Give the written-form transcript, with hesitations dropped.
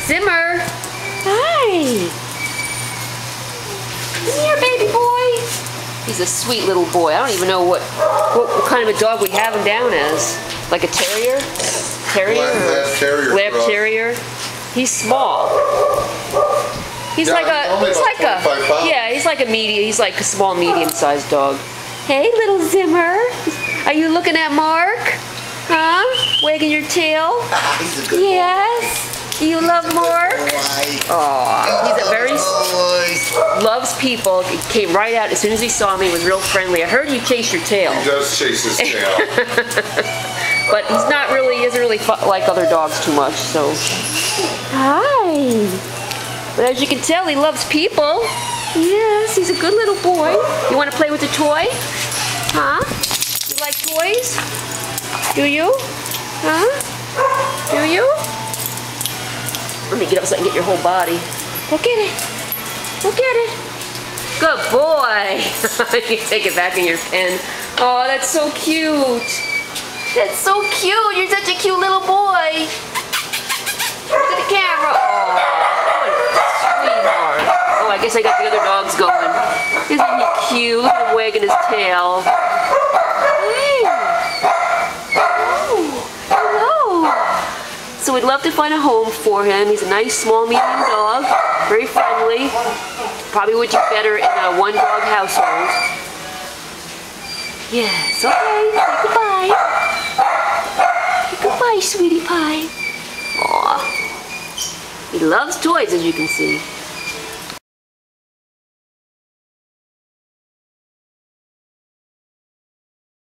Zimmer. Hi. Come here, baby boy. He's a sweet little boy. I don't even know what kind of a dog we have him down as. Like a terrier? Lab terrier. Lab terrier. He's small. He's like a medium. He's like a small, medium-sized dog. Hey, little Zimmer. Are you looking at Mark? Huh? Wagging your tail? Yes. Do you love Mark? Aw, he's a very loves people. He came right out as soon as he saw me. He was real friendly. I heard you chase your tail. He does chase his tail. But he's not really, he isn't really like other dogs too much, so. Hi. But as you can tell, he loves people. Yes, he's a good little boy. You want to play with the toy? Huh? You like toys? Do you? Huh? Do you? Let me get up so I can get your whole body. Look at it. Look at it. Good boy. You take it back in your pen. Oh, that's so cute. That's so cute. You're such a cute little boy. Look at the camera. Oh, sweetheart. Oh, I guess I got the other dogs going. Isn't he cute? Look at him wagging his tail. Hey. Oh, hello. So we'd love to find a home for him. He's a nice, small, medium dog. Very friendly. Probably would do better in a one-dog household. Yes, okay. Say goodbye. Say goodbye, sweetie pie. Aw. He loves toys, as you can see.